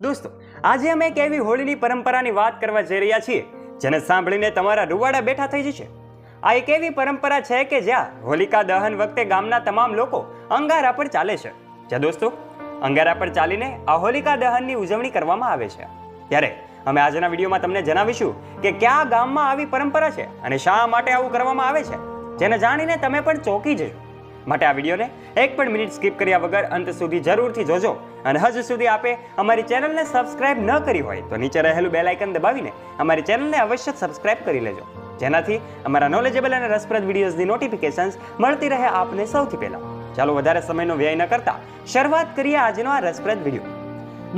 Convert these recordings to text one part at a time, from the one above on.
દોસ્તો, આજે અમે એક એવી હોળીની પરંપરાની વાત કરવા જઈ રહ્યા છીએ જેને સાંભળીને તમારા રૂવાડા બેઠા થઈ જશે. આ એક એવી પરંપરા છે કે જ્યાં હોલિકા દહન વખતે ગામના તમામ લોકો અંગારા પર ચાલે છે. જ્યાં દોસ્તો, અંગારા પર ચાલીને આ હોલિકા દહનની ઉજવણી કરવામાં આવે છે. ત્યારે અમે આજના વિડીયોમાં તમને જણાવીશું કે કયા ગામમાં આવી પરંપરા છે અને શા માટે આવું કરવામાં આવે છે, જેને જાણીને તમે પણ ચોંકી જશો. માટે આ વિડીયોને એક પણ મિનિટ સ્કીપ કર્યા વગર અંત સુધી જરૂરથી જોજો. અને હજુ સુધી આપે અમારી ચેનલને સબસ્ક્રાઇબ ન કરી હોય તો નીચે રહેલું બેલ આઇકન દબાવીને અમારી ચેનલને અવશ્ય સબસ્ક્રાઇબ કરી લેજો, જેનાથી અમારા નોલેજેબલ અને રસપ્રદ વિડીયોઝની નોટિફિકેશન્સ મળતી રહે આપને સૌથી પહેલા. ચાલો વધારે સમયનો વ્યય ન કરતા શરૂઆત કરીએ આજનો આ રસપ્રદ વિડીયો.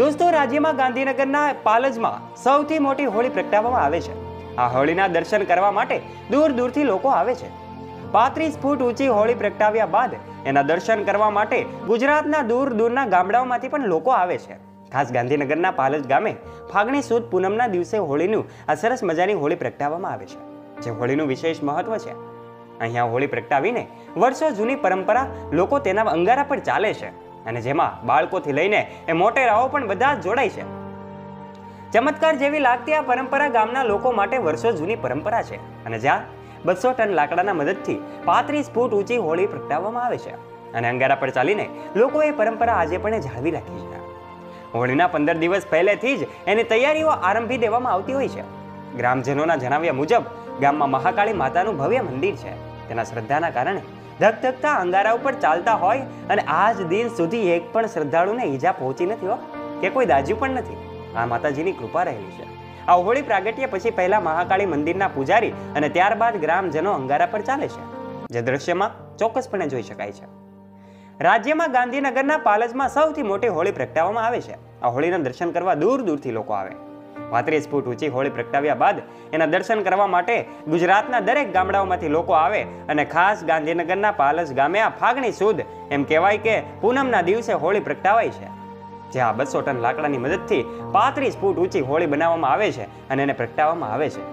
દોસ્તો, રાજ્યમાં ગાંધીનગરના પાલજમાં સૌથી મોટી હોળી પ્રગટાવવામાં આવે છે. આ હોળીના દર્શન કરવા માટે દૂર દૂરથી લોકો આવે છે. 35 ફૂટ ઊંચી હોળી પ્રગટાવ્યા બાદ એના દર્શન કરવા માટે ગુજરાતના દૂર દૂરના ગામડાઓમાંથી પણ લોકો આવે છે. ખાસ ગાંધીનગરના પાલજ ગામે ફાગણી સુદ પૂનમના દિવસે હોળીનું આ સરસ મજાની હોળી પ્રગટાવવામાં આવે છે, જે હોળીનું વિશેષ મહત્વ છે. અહીંયા હોળી પ્રગટાવીને વર્ષો જૂની પરંપરા લોકો તેના અંગારા પર ચાલે છે અને જેમાં બાળકોથી લઈને એ મોટેરાઓ પણ બધા જ જોડાય છે. ચમત્કાર જેવી લાગતી આ પરંપરા ગામના લોકો માટે વર્ષો જૂની પરંપરા છે અને જ્યાં 200 ટન લાકડાના મદદથી 35 ફૂટ ઊંચી હોળી પ્રગટાવવામાં આવે છે અને અંગારા પર ચાલીને લોકો એ પરંપરા આજે પણ જાળવી રાખી છે. હોળીના 15 દિવસ પહેલેથી જ એની તૈયારીઓ આરંભી દેવામાં આવતી હોય છે. ગ્રામજનોના જણાવ્યા મુજબ ગામમાં મહાકાળી માતાનું ભવ્ય મંદિર છે. તેના શ્રદ્ધાના કારણે ધગધગતા અંગારા ઉપર ચાલતા હોય અને આજ દિન સુધી એક પણ શ્રદ્ધાળુને ઈજા પહોંચી નથી કે કોઈ દાજ્યું પણ નથી. આ માતાજીની કૃપા રહેલી છે. આ હોળી પ્રાગટ્ય પછી પહેલા મહાકાળી મંદિરના પૂજારી અને ત્યારબાદ ગ્રામજનો અંગારા પર ચાલે છે, જે દ્રશ્યમાં ચોક્કસપણે જોઈ શકાય છે. રાજ્યમાં ગાંધીનગરના પાલજમાં સૌથી મોટી હોળી પ્રગટાવવામાં આવે છે. આ હોળીના દર્શન કરવા દૂર દૂરથી લોકો આવે. 35 ફૂટ ઊંચી હોળી પ્રગટાવ્યા બાદ એના દર્શન કરવા માટે ગુજરાતના દરેક ગામડાઓમાંથી લોકો આવે અને ખાસ ગાંધીનગરના પાલજ ગામે આ ફાગણી સુદ એમ કહેવાય કે પૂનમના દિવસે હોળી પ્રગટાવાય છે, જ્યાં 200 ટન લાકડાની મદદથી 35 ફૂટ ઊંચી હોળી બનાવવામાં આવે છે અને એને પ્રગટાવવામાં આવે છે.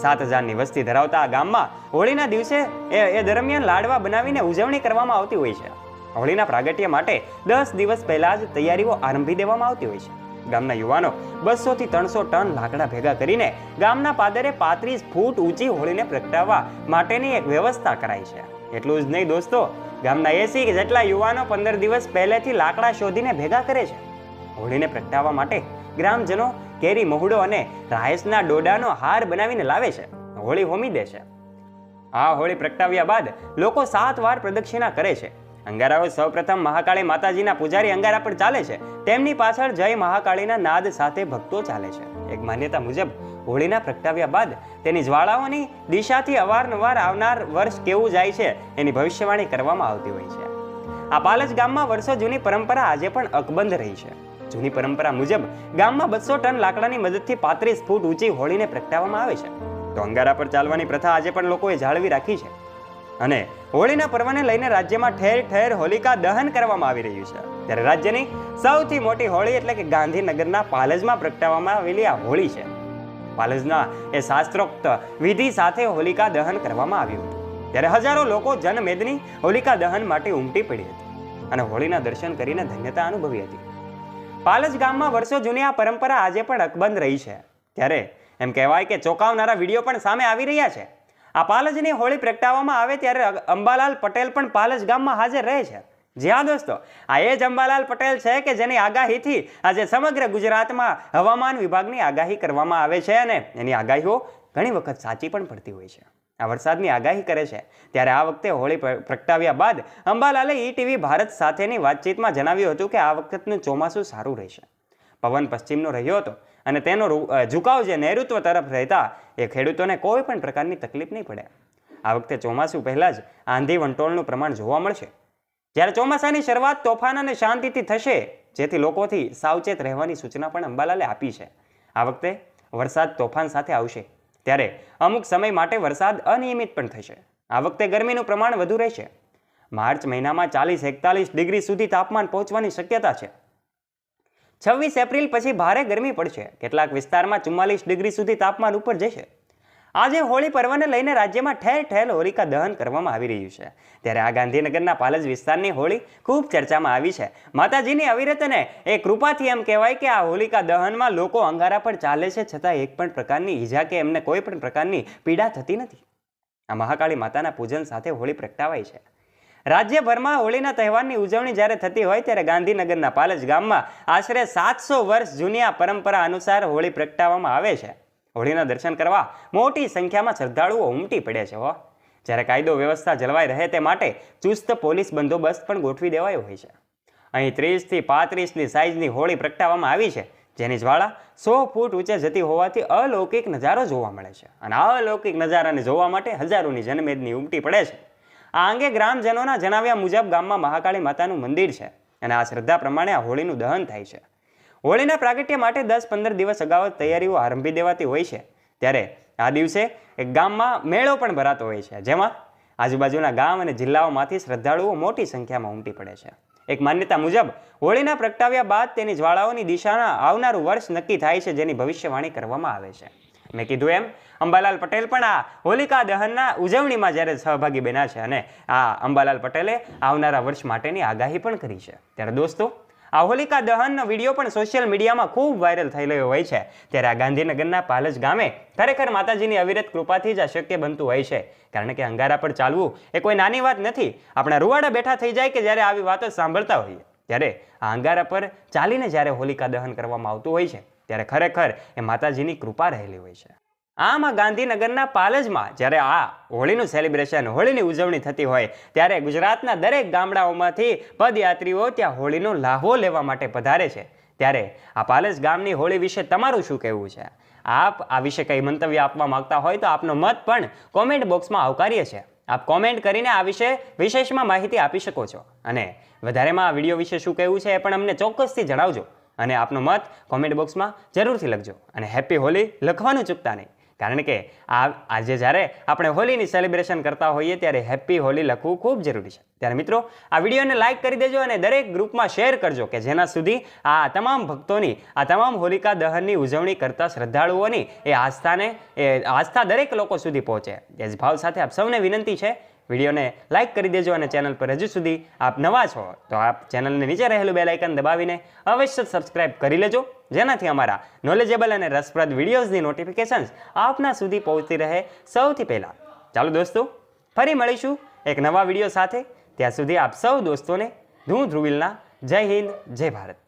7,000ની વસ્તી ધરાવતા આ ગામમાં હોળીના દિવસે એ દરમિયાન લાડવા બનાવીને ઉજવણી કરવામાં આવતી હોય છે. હોળીના પ્રાગટ્ય માટે 10 દિવસ પહેલા જ તૈયારીઓ આરંભી દેવામાં આવતી હોય છે. ગામના યુવાનો 200 થી 300 ટન લાકડા ભેગા કરીને ગામના પાદરે 35 ફૂટ ઊંચી હોળીને પ્રગટાવવા માટેની એક વ્યવસ્થા કરાઈ છે. એટલું જ નહીં દોસ્તો, ગામના 80 જેટલા યુવાનો 15 દિવસ પહેલેથી લાકડા શોધીને ભેગા કરે છે. હોળીને પ્રગટાવવા માટે ગ્રામજનો કેરી મહુડો અને રાયસના ડોડાનો હાર બનાવીને લાવે છે. હોળી હોમી દે છે. આ હોળી પ્રગટાવ્યા બાદ લોકો 7 વાર પ્રદક્ષિણા કરે છે. અંગારાઓ સૌપ્રથમ મહાકાળી માતાજીના પૂજારી અંગારા પર ચાલે છે. તેમની પાછળ જય મહાકાળીના નાદ સાથે ભક્તો ચાલે છે. એક માન્યતા મુજબ હોળીના પ્રગટાવ્યા બાદ તેની જ્વાળાઓની દિશાથી અવારનવાર આવનાર વર્ષ કેવું જાય છે એની ભવિષ્યવાણી કરવામાં આવતી હોય છે. આ પાલજ ગામમાં વર્ષો જૂની પરંપરા આજે પણ અકબંધ રહી છે. જૂની પરંપરા મુજબ ગામમાં 200 ટન લાકડાની મદદથી 35 ફૂટ ઊંચી હોળીને પ્રગટાવવામાં આવે છે. તો અંગારા પર ચાલવાની પ્રથા આજે પણ લોકોએ જાળવી રાખી છે અને હોળીના પર્વને લઈને રાજ્યમાં ઠેર ઠેર હોલિકા દહન કરવામાં આવી રહ્યું છે. ત્યારે રાજ્યની સૌથી મોટી હોળી એટલે કે ગાંધીનગરના પાલજમાં પ્રગટાવવામાં આવેલી આ હોળી છે. પાલજના એ શાસ્ત્રોક્ત વિધિ સાથે હોલિકા દહન કરવામાં આવ્યું હતું. ત્યારે હજારો લોકો જનમેદની હોલિકા દહન માટે ઉમટી પડી હતી અને હોળીના દર્શન કરીને ધન્યતા અનુભવી હતી. પાલજ ગામમાં વર્ષો જૂની આ પરંપરા આજે પણ અકબંધ રહી છે. ત્યારે એમ કહેવાય કે ચોંકાવનારા વિડીયો પણ સામે આવી રહ્યા છે. આ પાલજની હોળી પ્રગટાવવામાં આવે ત્યારે અંબાલાલ પટેલ પણ પાલજ ગામમાં હાજર રહે છે. જી હા દોસ્તો, આ એ જ અંબાલાલ પટેલ છે કે જેની આગાહીથી આજે સમગ્ર ગુજરાતમાં હવામાન વિભાગની આગાહી કરવામાં આવે છે અને એની આગાહીઓ ઘણી વખત સાચી પણ પડતી હોય છે. આ વરસાદની આગાહી કરે છે. ત્યારે આ વખતે હોળી પ્રગટાવ્યા બાદ અંબાલાલે ઈટીવી ભારત સાથેની વાતચીતમાં જણાવ્યું હતું કે આ વખતનું ચોમાસું સારું રહેશે. પવન પશ્ચિમનો રહ્યો હતો અને તેનો ઝુકાવ જે નૈઋત્ય તરફ રહેતા એ ખેડૂતોને કોઈ પણ પ્રકારની તકલીફ નહીં પડે. આ વખતે ચોમાસું પહેલા જ આંધી વંટોળનું પ્રમાણ જોવા મળશે. જ્યારે ચોમાસાની શરૂઆત તોફાન અને શાંતિથી થશે, જેથી લોકોથી સાવચેત રહેવાની સૂચના પણ અંબાલાલે આપી છે. આ વખતે વરસાદ તોફાન સાથે આવશે. ત્યારે અમુક સમય માટે વરસાદ અનિયમિત પણ થશે. આ વખતે ગરમીનું પ્રમાણ વધુ રહેશે. માર્ચ મહિનામાં 40-41 ડિગ્રી સુધી તાપમાન પહોંચવાની શક્યતા છે. 26 એપ્રિલ પછી ભારે ગરમી પડશે. કેટલાક વિસ્તારમાં 44 ડિગ્રી સુધી તાપમાન ઉપર જશે. આજે હોળી પર્વને લઈને રાજ્યમાં ઠેર ઠેર હોલિકા દહન કરવામાં આવી રહ્યું છે. ત્યારે આ ગાંધીનગરના પાલજ વિસ્તારની હોળી ખૂબ ચર્ચામાં આવી છે. માતાજીની અવિરત અને એ કૃપાથી એમ કહેવાય કે આ હોલિકા દહનમાં લોકો અંગારા પર ચાલે છે, છતાં એક પણ પ્રકારની ઈજા કે એમને કોઈ પણ પ્રકારની પીડા થતી નથી. આ મહાકાળી માતાના પૂજન સાથે હોળી પ્રગટાવાય છે. રાજ્યભરમાં હોળીના તહેવારની ઉજવણી જ્યારે થતી હોય ત્યારે ગાંધીનગરના પાલજ ગામમાં આશરે 700 વર્ષ જૂની આ પરંપરા અનુસાર હોળી પ્રગટાવવામાં આવે છે. હોળીના દર્શન કરવા મોટી સંખ્યામાં શ્રદ્ધાળુઓ ઉમટી પડે છે. જ્યારે કાયદો વ્યવસ્થા જળવાઈ રહે તે માટે ચુસ્ત પોલીસ બંદોબસ્ત પણ ગોઠવી દેવાયો હોય છે. અહીં 30 થી 35ની સાઇઝની હોળી પ્રગટાવવામાં આવી છે, જેની જ્વાળા 100 ફૂટ ઊંચે જતી હોવાથી અલૌકિક નજારો જોવા મળે છે. અને આ અલૌકિક નજારાને જોવા માટે હજારોની જનમેદની ઉમટી પડે છે. આ અંગે ગ્રામજનોના જણાવ્યા મુજબ ગામમાં મહાકાળી માતાનું મંદિર છે અને આ શ્રદ્ધા પ્રમાણે આ હોળીનું દહન થાય છે. હોળીના પ્રાગટ્ય માટે 10-15 દિવસ અગાઉ તૈયારીઓ આરંભી દેવાતી હોય છે. ત્યારે આ દિવસે એક ગામમાં મેળો પણ ભરાતો હોય છે, જેમાં આજુબાજુના ગામ અને જિલ્લાઓમાંથી શ્રદ્ધાળુઓ મોટી સંખ્યામાં ઉમટી પડે છે. એક માન્યતા મુજબ હોળીના પ્રગટાવ્યા બાદ તેની જ્વાળાઓની દિશાના આવનારું વર્ષ નક્કી થાય છે, જેની ભવિષ્યવાણી કરવામાં આવે છે. મેં કીધું એમ અંબાલાલ પટેલ પણ આ હોલિકા દહનના ઉજવણીમાં જ્યારે સહભાગી બન્યા છે અને આ અંબાલાલ પટેલે આવનારા વર્ષ માટેની આગાહી પણ કરી છે. ત્યારે દોસ્તો, આ હોલિકા દહનનો વિડીયો પણ સોશિયલ મીડિયામાં ખૂબ વાયરલ થઈ રહ્યો હોય છે. ત્યારે આ ગાંધીનગરના પાલજ ગામે ખરેખર માતાજીની અવિરત કૃપાથી જ આ શક્ય બનતું હોય છે. કારણ કે અંગારા પર ચાલવું એ કોઈ નાની વાત નથી. આપણા રૂવાડા બેઠા થઈ જાય કે જ્યારે આવી વાતો સાંભળતા હોઈએ. ત્યારે આ અંગારા પર ચાલીને જ્યારે હોલિકા દહન કરવામાં આવતું હોય છે ત્યારે ખરેખર એ માતાજીની કૃપા રહેલી હોય છે. આમ આ ગાંધીનગરના પાલજમાં જ્યારે આ હોળીનું સેલિબ્રેશન, હોળીની ઉજવણી થતી હોય ત્યારે ગુજરાતના દરેક ગામડાઓમાંથી પદયાત્રીઓ ત્યાં હોળીનો લાહવો લેવા માટે પધારે છે. ત્યારે આ પાલજ ગામની હોળી વિશે તમારું શું કહેવું છે? આપ આ વિશે કંઈ મંતવ્ય આપવા માંગતા હોય તો આપનો મત પણ કોમેન્ટ બોક્સમાં આવકારીએ છીએ. આપ કોમેન્ટ કરીને આ વિશે વિશેષમાં માહિતી આપી શકો છો. અને વધારેમાં આ વિડીયો વિશે શું કહેવું છે એ પણ અમને ચોક્કસથી જણાવજો. અને આપનો મત કોમેન્ટ બોક્સમાં જરૂરથી લખજો. અને હેપી હોલી લખવાનું ચૂકતા નહીં, કારણ કે આજે જ્યારે આપણે હોલીની સેલિબ્રેશન કરતા હોઈએ ત્યારે હેપી હોલી લખવું ખૂબ જરૂરી છે. ત્યારે મિત્રો, આ વિડીયોને લાઇક કરી દેજો અને દરેક ગ્રુપમાં શેર કરજો કે જેના સુધી આ તમામ ભક્તોની, આ તમામ હોલિકા દહનની ઉજવણી કરતા શ્રદ્ધાળુઓની એ આસ્થા દરેક લોકો સુધી પહોંચે. એ જ ભાવ સાથે આપ સૌને વિનંતી છે, વિડીયોને લાઇક કરી દેજો અને ચેનલ પર હજુ સુધી આપ નવા છો તો આપ ચેનલને નીચે રહેલું બેલ આઇકન દબાવીને અવશ્ય સબસ્ક્રાઇબ કરી લેજો, જેનાથી અમારા નોલેજેબલ અને રસપ્રદ વિડીયોઝની નોટિફિકેશન્સ આપના સુધી પહોંચતી રહે સૌથી પહેલાં. ચાલો દોસ્તો, ફરી મળીશું એક નવા વિડીયો સાથે. ત્યાં સુધી આપ સૌ દોસ્તોને ધૂ ધ્રુવિલના જય હિન્દ, જય ભારત.